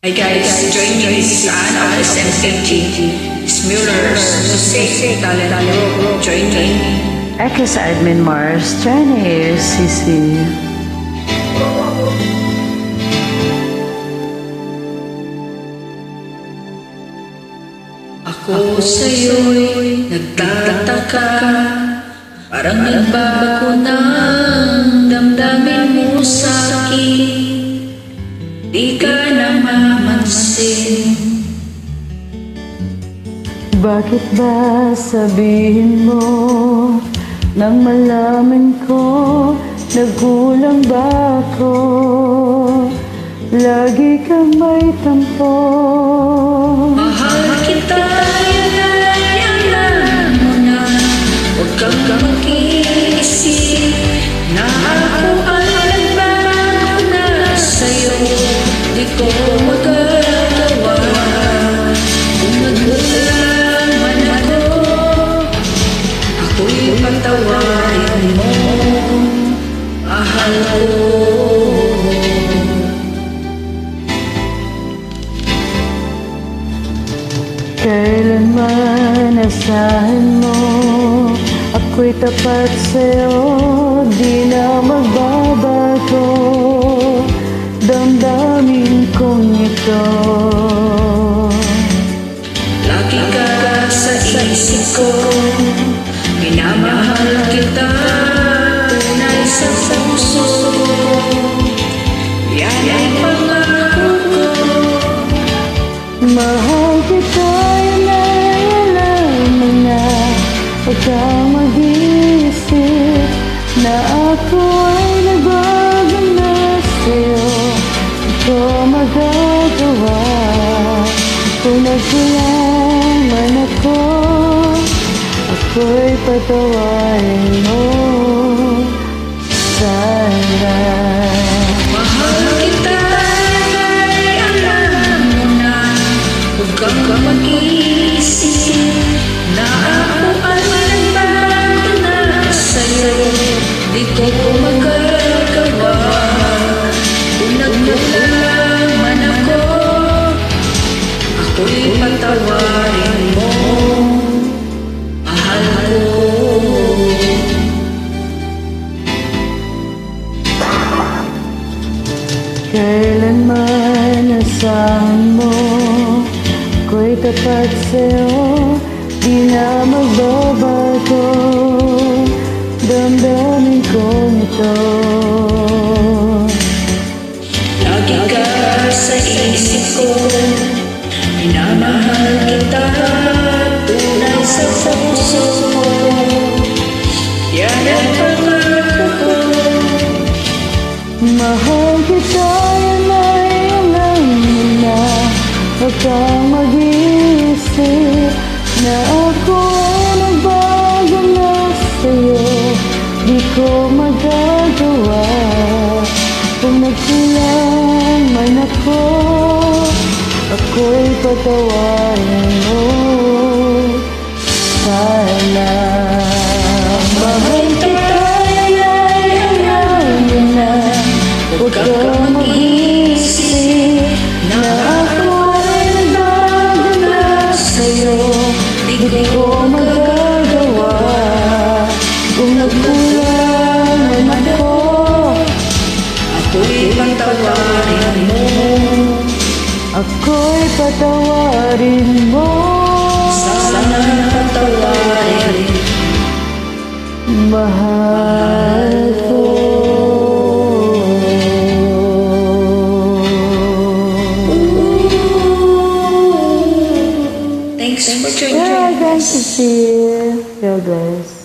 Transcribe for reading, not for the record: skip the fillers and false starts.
Hi guys, join me. This is Anne of SMCG. Smuller's Music Talent Group. Join me. Ex Admin Mars, Johnny CC. Ako sa'yo'y nagtataka, parang nagbago na ang damdamin mo sa'kin. Di ka na mamansin. Bakit ba sabihin mo nang malaman ko nagulang ba ako? Lagi kang may tampo. Mahal kita, alam mo na. Huwag kang mag-iisip na ako ang nagbago na sa'yo. Di ko magagawa kung nagmula man ako. Ako'y patawarin mo, mahal ko. Kailanman asahan mo ako'y tapat sa'yo, di na magbabago damdamin kong ito. Lagi ka sa isip ko, minamahal kita, tunay sa puso. Yan ang pangako ko. Mahal kita, yun ay alam mo na. Huwag kang mag-iisip na ako ay nagbago na sa'yo. Di ko magagawa kung nagkulang man ako. Ako'y patawarin mo sana. Mahal kita, ay alam mo na. Huwag kang mag-iisip na ako ay nagbago na sa'yo. Di ko magagawa kung nagkulang man ako. Ako'y patawarin mo, mahal ko. Kailanman asahan mo ako'y tapat sa'yo, di na magbabago damdamin kong ito. Lagi ka sa isip ko, minamahal kita, tunay sa puso. Yan ang pangako ko. Mahal kita, yan ay alam mo na. Huwag kang mag-iisip na ako ay nagbago na sa'yo. Di ko magagawa kung nagkulang man ako. Ako'y patawarin mo sana. Mahal kita, yan ay alam mo na. Huwag kang mag-iisip na ako ay nagbago na sa'yo. Di ko magagawa kung nagkulang man ako. Ako'y patawarin mo, Ako'y patawarin mo sana patawarin. mahal ko. Thanks for joining. Yeah, guys, to see you. Yeah, guys.